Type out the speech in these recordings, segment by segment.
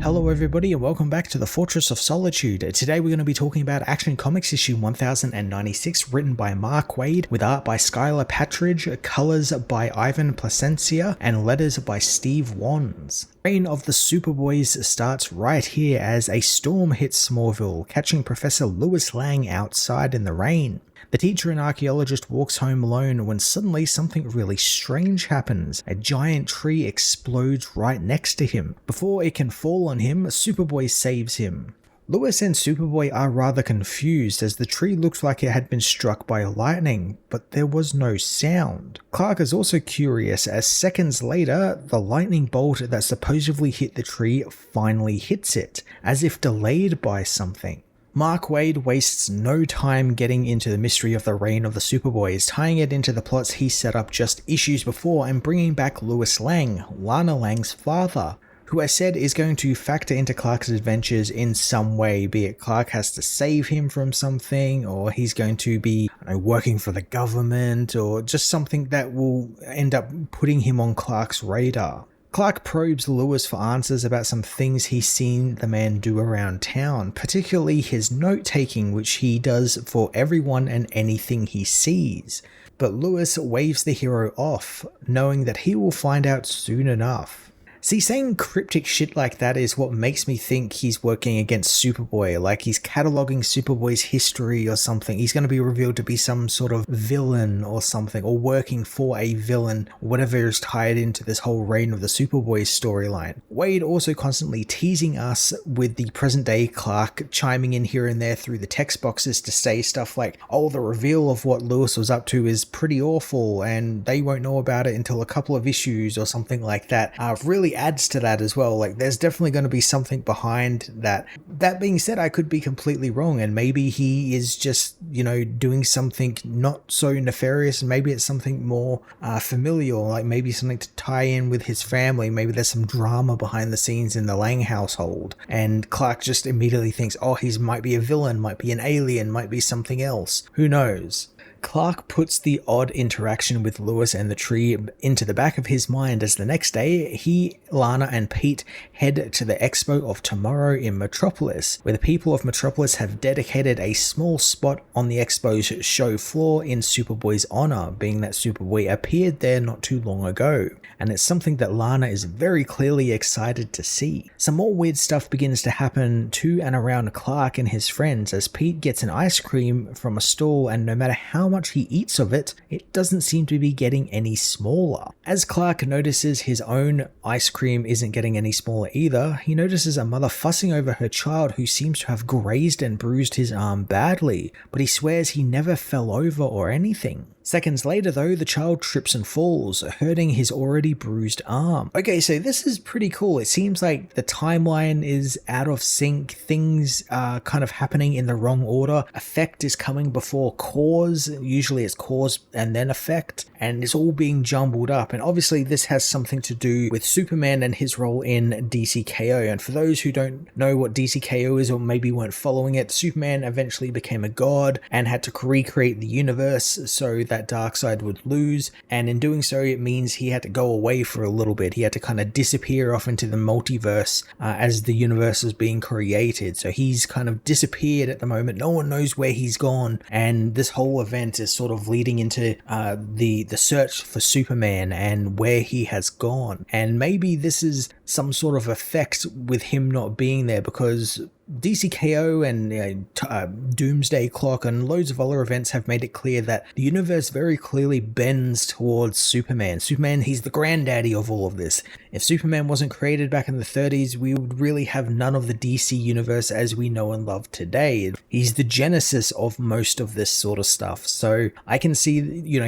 Hello everybody and welcome back to the Fortress of Solitude. Today we're going to be talking about Action Comics issue 1096, written by Mark Waid, with art by Skylar Patridge, colors by Ivan Placencia, and letters by Steve Wands. Reign of the Superboys starts right here as a storm hits Smallville, catching Professor Lois Lang outside in the rain. The teacher and archaeologist walks home alone when suddenly something really strange happens. A giant tree explodes right next to him. Before it can fall on him, Superboy saves him. Lois and Superboy are rather confused as the tree looked like it had been struck by lightning, but there was no sound. Clark is also curious as seconds later, the lightning bolt that supposedly hit the tree finally hits it, as if delayed by something. Mark Waid wastes no time getting into the mystery of the reign of the Superboys, tying it into the plots he set up just issues before and bringing back Lois Lang, Lana Lang's father, who I said is going to factor into Clark's adventures in some way, be it Clark has to save him from something, or he's going to be working for the government, or just something that will end up putting him on Clark's radar. Clark probes Lewis for answers about some things he's seen the man do around town, particularly his note-taking, which he does for everyone and anything he sees. But Lewis waves the hero off, knowing that he will find out soon enough. See, saying cryptic shit like that is what makes me think he's working against Superboy, like he's cataloging Superboy's history or something. He's going to be revealed to be some sort of villain or something, or working for a villain, whatever is tied into this whole reign of the Superboys storyline. Waid also constantly teasing us with the present day Clark, chiming in here and there through the text boxes to say stuff like, oh, the reveal of what Lewis was up to is pretty awful and they won't know about it until a couple of issues or something like that. Really adds to that as well. Like, there's definitely going to be something behind that. That being said, I could be completely wrong, and maybe he is just, doing something not so nefarious, and maybe it's something more familial, like maybe something to tie in with his family. Maybe there's some drama behind the scenes in the Lang household, and Clark just immediately thinks, oh, he might be a villain, might be an alien, might be something else. Who knows? Clark puts the odd interaction with Lewis and the tree into the back of his mind as the next day, he, Lana, and Pete head to the Expo of Tomorrow in Metropolis, where the people of Metropolis have dedicated a small spot on the Expo's show floor in Superboy's honor, being that Superboy appeared there not too long ago, and it's something that Lana is very clearly excited to see. Some more weird stuff begins to happen to and around Clark and his friends as Pete gets an ice cream from a stall, and no matter how much he eats of it, it doesn't seem to be getting any smaller. As Clark notices his own ice cream isn't getting any smaller either, he notices a mother fussing over her child who seems to have grazed and bruised his arm badly, but he swears he never fell over or anything. Seconds later though, the child trips and falls, hurting his already bruised arm. Okay, so this is pretty cool. It seems like the timeline is out of sync, things are kind of happening in the wrong order, effect is coming before cause, usually it's cause and then effect, and it's all being jumbled up, and obviously this has something to do with Superman and his role in DCKO. And for those who don't know what DCKO is or maybe weren't following it, Superman eventually became a god and had to recreate the universe so that Darkseid would lose, and in doing so it means he had to go away for a little bit. He had to kind of disappear off into the multiverse as the universe was being created. So he's kind of disappeared at the moment. No one knows where he's gone, and this whole event is sort of leading into the search for Superman and where he has gone. And maybe this is some sort of effect with him not being there, because DCKO and Doomsday Clock and loads of other events have made it clear that the universe very clearly bends towards Superman. Superman, he's the granddaddy of all of this. If Superman wasn't created back in the 30s, we would really have none of the DC universe as we know and love today. He's the genesis of most of this sort of stuff. So I can see,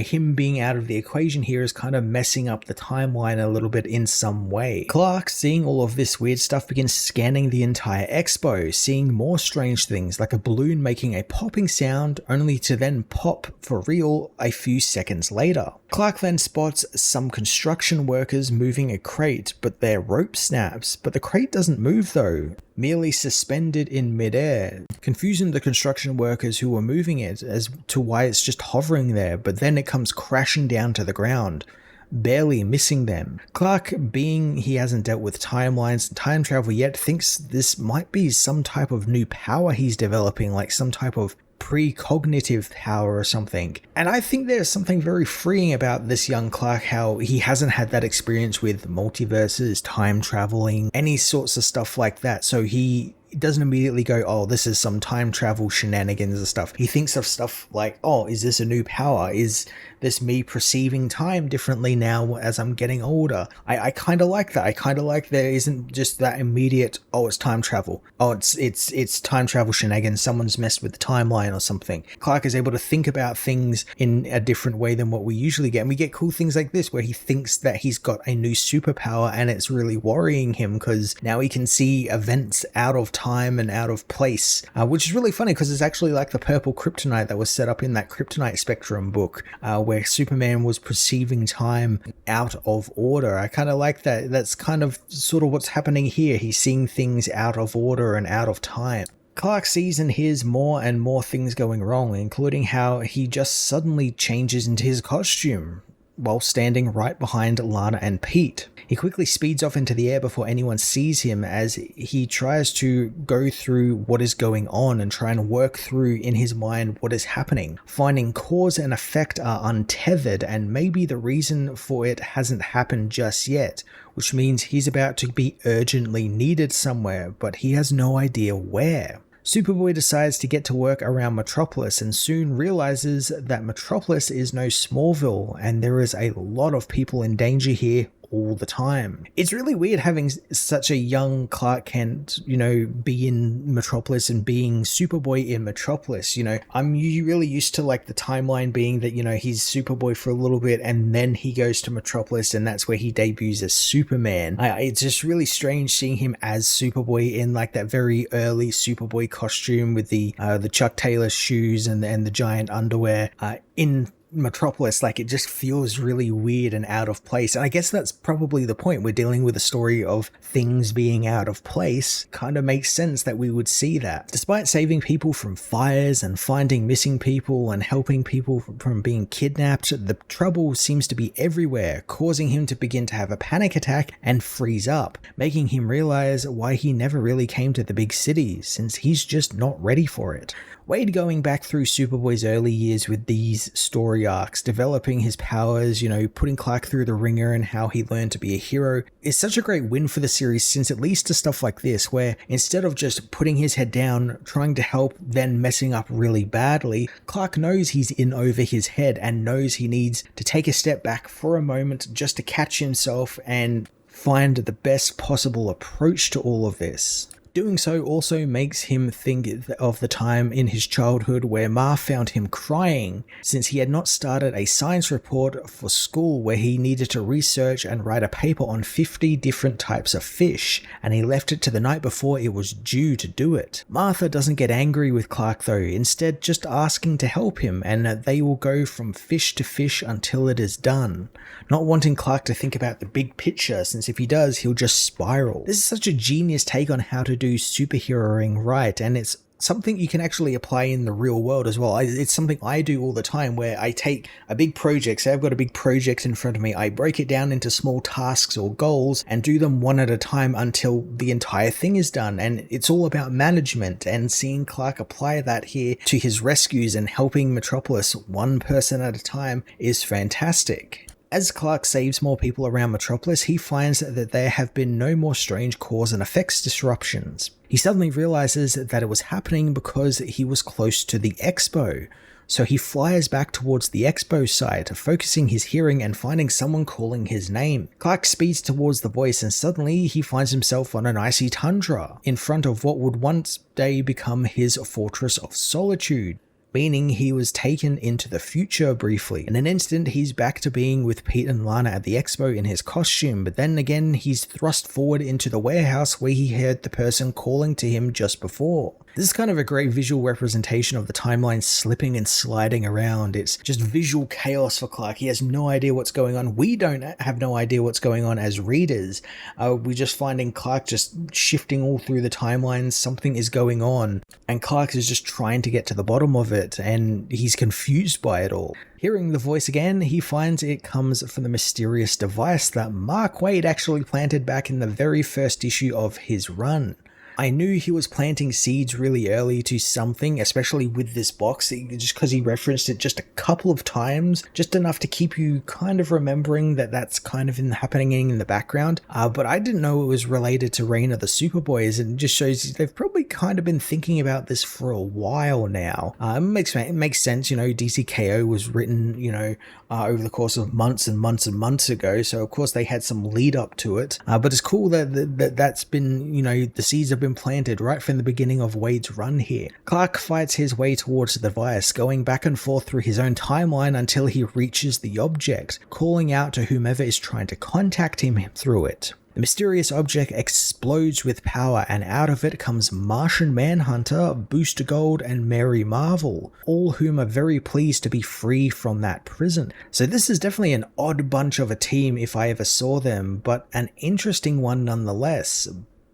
him being out of the equation here is kind of messing up the timeline a little bit in some way. Clark, seeing all of this weird stuff, begins scanning the entire expo, seeing more strange things like a balloon making a popping sound only to then pop for real a few seconds later. Clark then spots some construction workers moving a crate, but their rope snaps, but the crate doesn't move though, merely suspended in midair, confusing the construction workers who were moving it as to why it's just hovering there, but then it comes crashing down to the ground. barely missing them. Clark, being he hasn't dealt with timelines and time travel yet, thinks this might be some type of new power he's developing, like some type of precognitive power or something. And I think there's something very freeing about this young Clark, how he hasn't had that experience with multiverses, time traveling, any sorts of stuff like that. So he doesn't immediately go, oh, this is some time travel shenanigans and stuff. He thinks of stuff like, oh, is this a new power? Is this me perceiving time differently now as I'm getting older? I kind of like that. I kind of like there isn't just that immediate, oh, it's time travel. Oh, it's time travel shenanigans. Someone's messed with the timeline or something. Clark is able to think about things in a different way than what we usually get. And we get cool things like this where he thinks that he's got a new superpower and it's really worrying him because now he can see events out of time and out of place, which is really funny because it's actually like the purple kryptonite that was set up in that Kryptonite Spectrum book, where Superman was perceiving time out of order. I kind of like that. That's kind of sort of what's happening here. He's seeing things out of order and out of time. Clark sees and hears more and more things going wrong, including how he just suddenly changes into his costume while standing right behind Lana and Pete. He quickly speeds off into the air before anyone sees him as he tries to go through what is going on and try and work through in his mind what is happening. Finding cause and effect are untethered, and maybe the reason for it hasn't happened just yet, which means he's about to be urgently needed somewhere, but he has no idea where. Superboy decides to get to work around Metropolis and soon realizes that Metropolis is no Smallville and there is a lot of people in danger here all the time. It's really weird having such a young Clark Kent, be in Metropolis and being Superboy in Metropolis. I'm really used to like the timeline being that, he's Superboy for a little bit and then he goes to Metropolis and that's where he debuts as Superman. It's just really strange seeing him as Superboy in like that very early Superboy costume with the Chuck Taylor shoes and the giant underwear in Metropolis. Like, it just feels really weird and out of place, and I guess that's probably the point. We're dealing with a story of things being out of place. Kind of makes sense that we would see that. Despite saving people from fires and finding missing people and helping people from being kidnapped, the trouble seems to be everywhere, causing him to begin to have a panic attack and freeze up, making him realize why he never really came to the big city, since he's just not ready for it. Wade going back through Superboy's early years with these story arcs, developing his powers, putting Clark through the ringer and how he learned to be a hero, is such a great win for the series, since it leads to stuff like this, where instead of just putting his head down, trying to help, then messing up really badly, Clark knows he's in over his head and knows he needs to take a step back for a moment just to catch himself and find the best possible approach to all of this. Doing so also makes him think of the time in his childhood where Ma found him crying since he had not started a science report for school where he needed to research and write a paper on 50 different types of fish, and he left it to the night before it was due to do it. Martha doesn't get angry with Clark though, instead just asking to help him, and they will go from fish to fish until it is done, not wanting Clark to think about the big picture, since if he does, he'll just spiral. This is such a genius take on how to do superheroing right, and it's something you can actually apply in the real world as well. It's something I do all the time, where I take a big project, say I've got a big project in front of me, I break it down into small tasks or goals and do them one at a time until the entire thing is done. And it's all about management, and seeing Clark apply that here to his rescues and helping Metropolis one person at a time is fantastic. As Clark saves more people around Metropolis, he finds that there have been no more strange cause and effects disruptions. He suddenly realizes that it was happening because he was close to the expo. So he flies back towards the expo site, focusing his hearing and finding someone calling his name. Clark speeds towards the voice, and suddenly he finds himself on an icy tundra, in front of what would one day become his fortress of solitude, meaning he was taken into the future briefly. In an instant, he's back to being with Pete and Lana at the expo in his costume, but then again, he's thrust forward into the warehouse where he heard the person calling to him just before. This is kind of a great visual representation of the timeline slipping and sliding around. It's just visual chaos for Clark. He has no idea what's going on. We don't have no idea what's going on as readers. We're just finding Clark just shifting all through the timelines. Something is going on, and Clark is just trying to get to the bottom of it, and he's confused by it all. Hearing the voice again, he finds it comes from the mysterious device that Mark Waid actually planted back in the very first issue of his run. I knew he was planting seeds really early to something, especially with this box, just because he referenced it just a couple of times, just enough to keep you kind of remembering that that's kind of happening in the background. But I didn't know it was related to Reign of the Superboys, and it just shows they've probably kind of been thinking about this for a while now. It makes sense, DCKO was written, over the course of months and months and months ago, so of course they had some lead up to it. But it's cool that's been, the seeds have been planted right from the beginning of Waid's run here. Clark fights his way towards the device, going back and forth through his own timeline until he reaches the object, calling out to whomever is trying to contact him through it. The mysterious object explodes with power, and out of it comes Martian Manhunter, Booster Gold, and Mary Marvel, all whom are very pleased to be free from that prison. So this is definitely an odd bunch of a team if I ever saw them, but an interesting one nonetheless.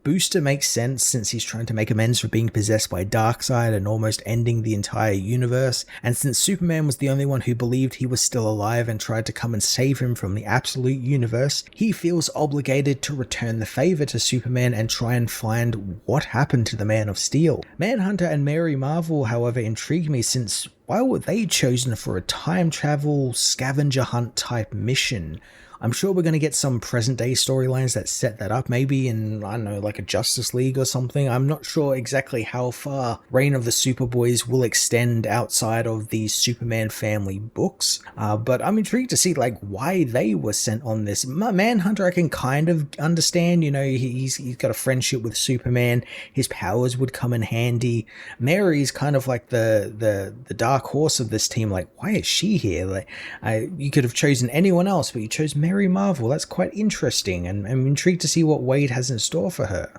Booster makes sense since he's trying to make amends for being possessed by Darkseid and almost ending the entire universe, and since Superman was the only one who believed he was still alive and tried to come and save him from the absolute universe, he feels obligated to return the favor to Superman and try and find what happened to the Man of Steel. Manhunter and Mary Marvel, however, intrigue me since why were they chosen for a time travel scavenger hunt type mission? I'm sure we're going to get some present day storylines that set that up, maybe in, I don't know, like a Justice League or something. I'm not sure exactly how far Reign of the Superboys will extend outside of these Superman family books, but I'm intrigued to see like why they were sent on this. Manhunter I can kind of understand, he's got a friendship with Superman, his powers would come in handy. Mary's kind of like the dark horse of this team, like why is she here? Like you could have chosen anyone else, but you chose Mary Marvel. That's quite interesting, and I'm intrigued to see what Waid has in store for her.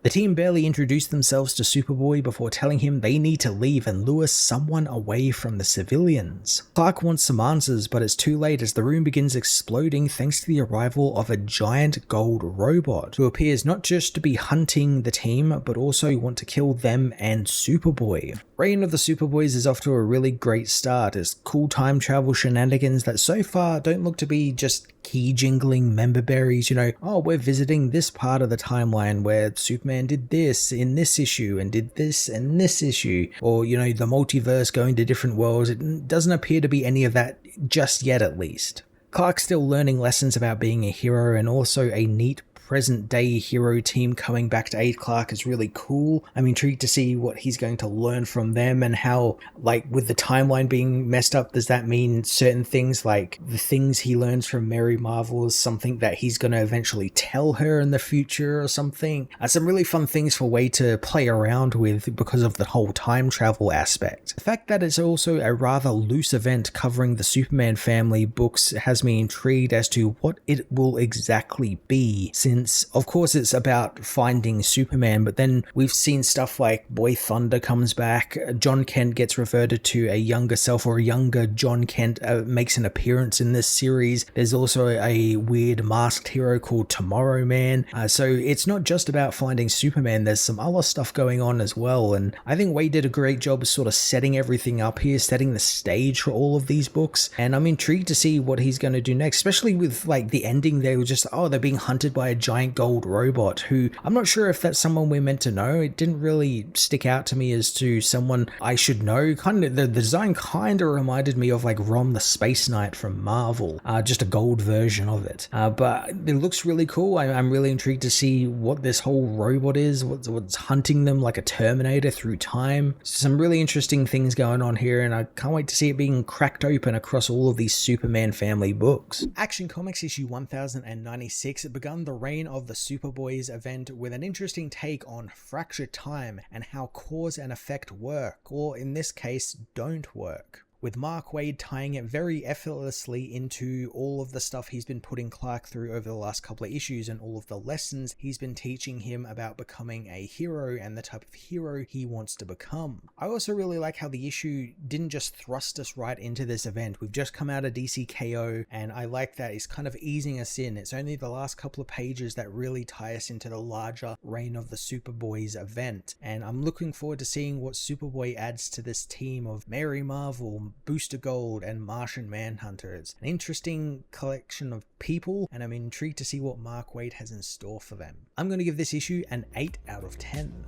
The team barely introduced themselves to Superboy before telling him they need to leave and lure someone away from the civilians. Clark wants some answers, but it's too late as the room begins exploding thanks to the arrival of a giant gold robot who appears not just to be hunting the team, but also want to kill them and Superboy. Reign of the Superboys is off to a really great start as cool time travel shenanigans that so far don't look to be just key jingling member berries, oh, we're visiting this part of the timeline where Superman did this in this issue and did this in this issue, or, the multiverse going to different worlds. It doesn't appear to be any of that just yet, at least. Clark's still learning lessons about being a hero, and also a neat present day hero team coming back to aid Clark is really cool. I'm intrigued to see what he's going to learn from them, and how, like, with the timeline being messed up, does that mean certain things, like the things he learns from Mary Marvel is something that he's going to eventually tell her in the future or something? Some really fun things for Waid to play around with because of the whole time travel aspect. The fact that it's also a rather loose event covering the Superman family books has me intrigued as to what it will exactly be, since of course it's about finding Superman, but then we've seen stuff like Boy Thunder comes back, John Kent gets reverted to a younger self, or a younger John Kent makes an appearance in this series. There's also a weird masked hero called Tomorrow Man, so it's not just about finding Superman, there's some other stuff going on as well, and I think Waid did a great job of sort of setting everything up here, setting the stage for all of these books, and I'm intrigued to see what he's going to do next, especially with like the ending. They were just, they're being hunted by a giant gold robot, who I'm not sure if that's someone we're meant to know. It didn't really stick out to me as to someone I should know. Kind of the design kind of reminded me of like Rom the Space Knight from Marvel, just a gold version of it, but it looks really cool. I'm really intrigued to see what this whole robot is, what's hunting them like a Terminator through time. Some really interesting things going on here, and I can't wait to see it being cracked open across all of these Superman family books. Action Comics issue 1096 begun the reign of the Superboys event with an interesting take on fractured time and how cause and effect work, or in this case, don't work. with Mark Waid tying it very effortlessly into all of the stuff he's been putting Clark through over the last couple of issues and all of the lessons he's been teaching him about becoming a hero and the type of hero he wants to become. I also really like how the issue didn't just thrust us right into this event. We've just come out of DCKO, and I like that it's kind of easing us in. It's only the last couple of pages that really tie us into the larger Reign of the Superboys event, and I'm looking forward to seeing what Superboy adds to this team of Mary Marvel, Booster Gold, and Martian Manhunter. It's an interesting collection of people, and I'm intrigued to see what Mark Waid has in store for them. I'm going to give this issue an 8 out of 10.